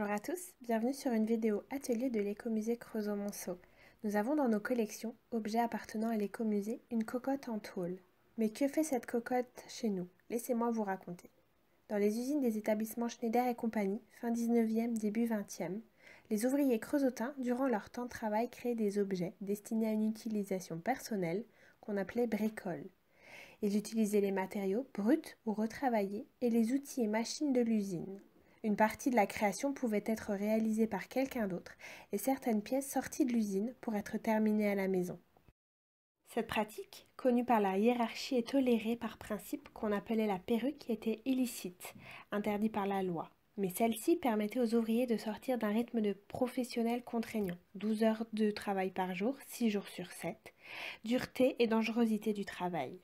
Bonjour à tous, bienvenue sur une vidéo atelier de l'écomusée Creusot-Monceau. Nous avons dans nos collections, objets appartenant à l'écomusée, une cocotte en tôle. Mais que fait cette cocotte chez nous? Laissez-moi vous raconter. Dans les usines des établissements Schneider et compagnie, fin 19e, début 20e, les ouvriers creusotins, durant leur temps de travail, créaient des objets destinés à une utilisation personnelle qu'on appelait bricole. Ils utilisaient les matériaux bruts ou retravaillés et les outils et machines de l'usine. Une partie de la création pouvait être réalisée par quelqu'un d'autre et certaines pièces sorties de l'usine pour être terminées à la maison. Cette pratique, connue par la hiérarchie et tolérée par principe qu'on appelait la perruque, était illicite, interdit par la loi. Mais celle-ci permettait aux ouvriers de sortir d'un rythme de professionnel contraignant, 12 heures de travail par jour, 6 jours sur 7, dureté et dangerosité du travail.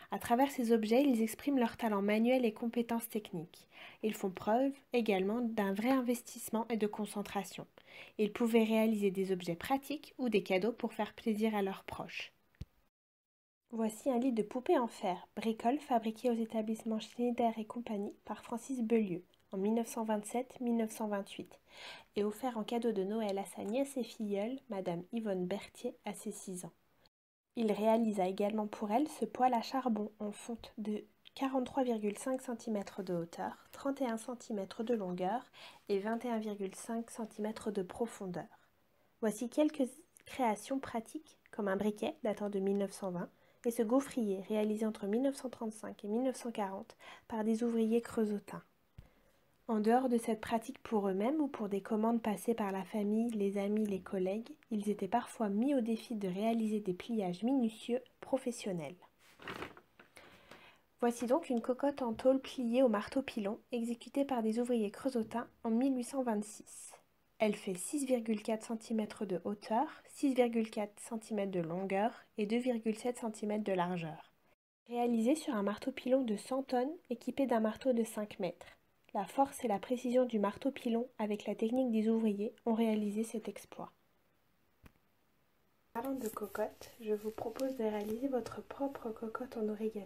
À travers ces objets, ils expriment leur talent manuel et compétences techniques. Ils font preuve également d'un vrai investissement et de concentration. Ils pouvaient réaliser des objets pratiques ou des cadeaux pour faire plaisir à leurs proches. Voici un lit de poupée en fer, bricole fabriqué aux établissements Schneider et compagnie par Francis Beaulieu en 1927-1928 et offert en cadeau de Noël à sa nièce et filleule, Madame Yvonne Berthier, à ses 6 ans. Il réalisa également pour elle ce poêle à charbon en fonte de 43,5 cm de hauteur, 31 cm de longueur et 21,5 cm de profondeur. Voici quelques créations pratiques, comme un briquet datant de 1920 et ce gaufrier réalisé entre 1935 et 1940 par des ouvriers creusotins. En dehors de cette pratique pour eux-mêmes ou pour des commandes passées par la famille, les amis, les collègues, ils étaient parfois mis au défi de réaliser des pliages minutieux professionnels. Voici donc une cocotte en tôle pliée au marteau-pilon, exécutée par des ouvriers creusotins en 1826. Elle fait 6,4 cm de hauteur, 6,4 cm de longueur et 2,7 cm de largeur. Réalisée sur un marteau-pilon de 100 tonnes équipé d'un marteau de 5 mètres. La force et la précision du marteau-pilon avec la technique des ouvriers ont réalisé cet exploit. Parlant de cocotte, je vous propose de réaliser votre propre cocotte en origami.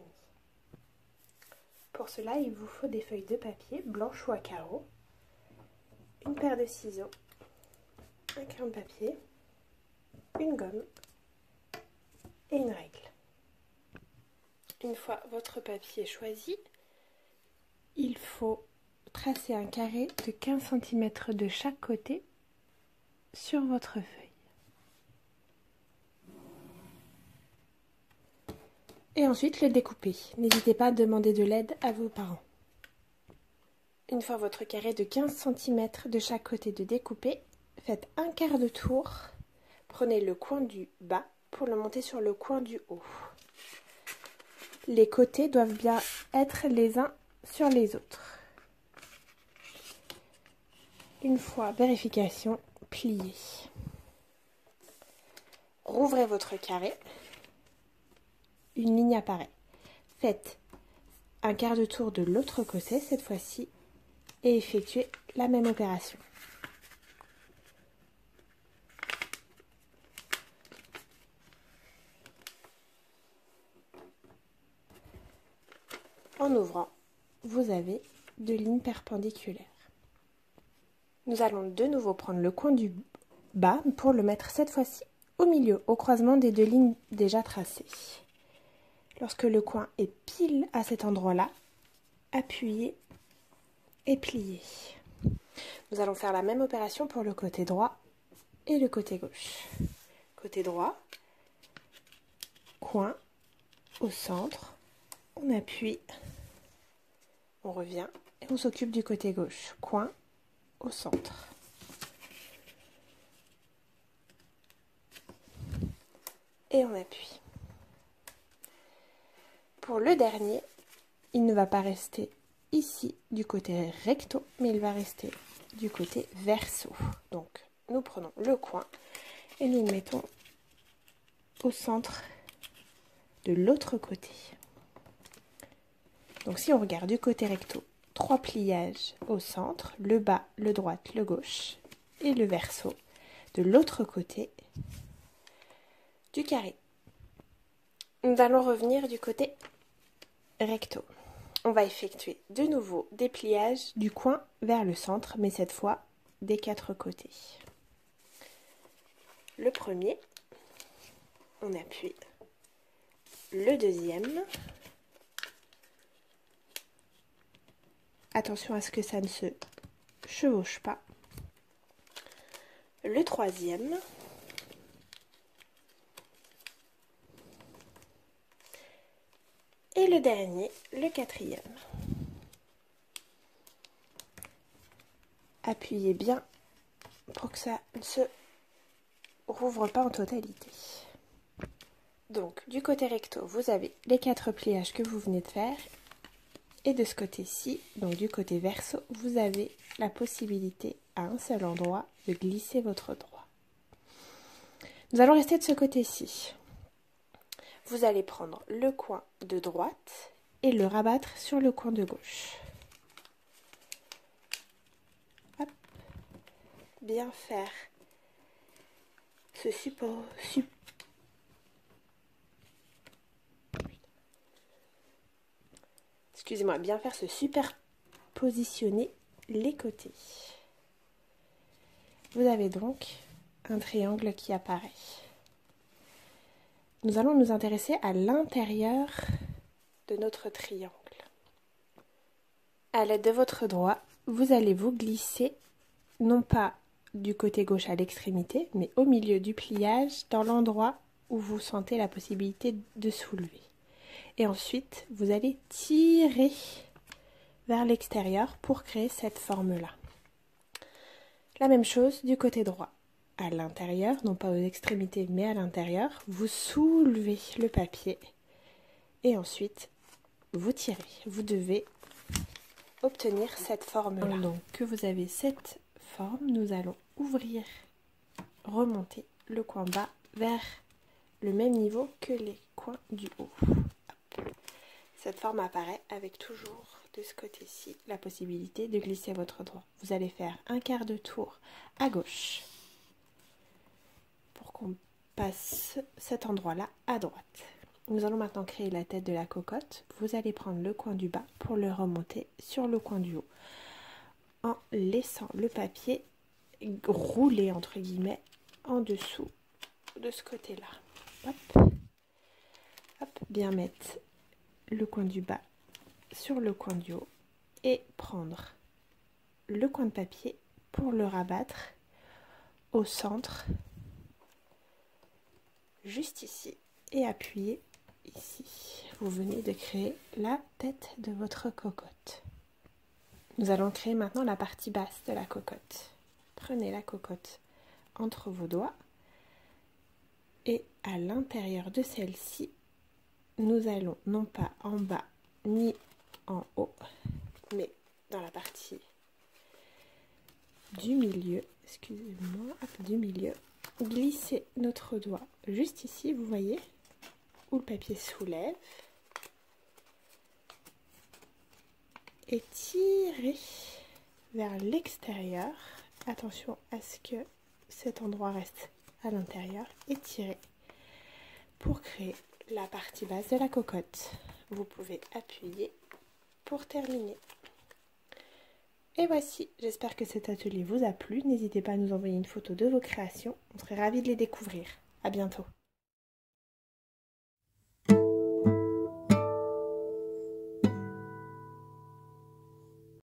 Pour cela, il vous faut des feuilles de papier blanches ou à carreaux, une paire de ciseaux, un crayon de papier, une gomme et une règle. Une fois votre papier choisi, il faut tracer un carré de 15 cm de chaque côté sur votre feuille. Et ensuite le découper. N'hésitez pas à demander de l'aide à vos parents. Une fois votre carré de 15 cm de chaque côté de découpé, faites un quart de tour. Prenez le coin du bas pour le monter sur le coin du haut. Les côtés doivent bien être les uns sur les autres. Une fois vérification, pliez. Rouvrez votre carré. Une ligne apparaît. Faites un quart de tour de l'autre côté cette fois-ci et effectuez la même opération. En ouvrant, vous avez deux lignes perpendiculaires. Nous allons de nouveau prendre le coin du bas pour le mettre cette fois-ci au milieu, au croisement des deux lignes déjà tracées. Lorsque le coin est pile à cet endroit-là, appuyez et pliez. Nous allons faire la même opération pour le côté droit et le côté gauche. Côté droit, coin au centre, on appuie, on revient et on s'occupe du côté gauche. Coin au centre. Et on appuie. Pour le dernier, il ne va pas rester ici du côté recto, mais il va rester du côté verso. Donc, nous prenons le coin et nous le mettons au centre de l'autre côté. Donc, si on regarde du côté recto, 3 pliages au centre, le bas, le droite, le gauche et le verso de l'autre côté du carré. Nous allons revenir du côté recto. On va effectuer de nouveau des pliages du coin vers le centre, mais cette fois des 4 côtés. Le premier, on appuie. Le deuxième, attention à ce que ça ne se chevauche pas. Le troisième, et le dernier, le quatrième. Appuyez bien pour que ça ne se rouvre pas en totalité. Donc du côté recto, vous avez les 4 pliages que vous venez de faire. Et de ce côté-ci, donc du côté verso, vous avez la possibilité à un seul endroit de glisser votre doigt. Nous allons rester de ce côté-ci. Vous allez prendre le coin de droite et le rabattre sur le coin de gauche. Hop. Bien faire ce support. Excusez-moi, bien faire se superpositionner les côtés. Vous avez donc un triangle qui apparaît. Nous allons nous intéresser à l'intérieur de notre triangle. À l'aide de votre doigt, vous allez vous glisser, non pas du côté gauche à l'extrémité, mais au milieu du pliage, dans l'endroit où vous sentez la possibilité de soulever. Et ensuite, vous allez tirer vers l'extérieur pour créer cette forme-là. La même chose du côté droit. À l'intérieur, non pas aux extrémités, mais à l'intérieur, vous soulevez le papier et ensuite, vous tirez. Vous devez obtenir cette forme-là. Donc, que vous avez cette forme, nous allons ouvrir, remonter le coin bas vers le même niveau que les coins du haut. Cette forme apparaît avec toujours de ce côté-ci la possibilité de glisser votre doigt. Vous allez faire un quart de tour à gauche pour qu'on passe cet endroit-là à droite. Nous allons maintenant créer la tête de la cocotte. Vous allez prendre le coin du bas pour le remonter sur le coin du haut en laissant le papier rouler entre guillemets en dessous de ce côté-là. Hop. Hop, bien mettre le coin du bas sur le coin du haut et prendre le coin de papier pour le rabattre au centre, juste ici, et appuyer ici. Vous venez de créer la tête de votre cocotte. Nous allons créer maintenant la partie basse de la cocotte. Prenez la cocotte entre vos doigts et à l'intérieur de celle-ci, nous allons non pas en bas ni en haut, mais dans la partie du milieu, excusez-moi, du milieu, glisser notre doigt juste ici, vous voyez, où le papier soulève, et tirer vers l'extérieur. Attention à ce que cet endroit reste à l'intérieur et tirer pour créer la partie basse de la cocotte. Vous pouvez appuyer pour terminer. Et voici, j'espère que cet atelier vous a plu. N'hésitez pas à nous envoyer une photo de vos créations. On serait ravis de les découvrir. À bientôt.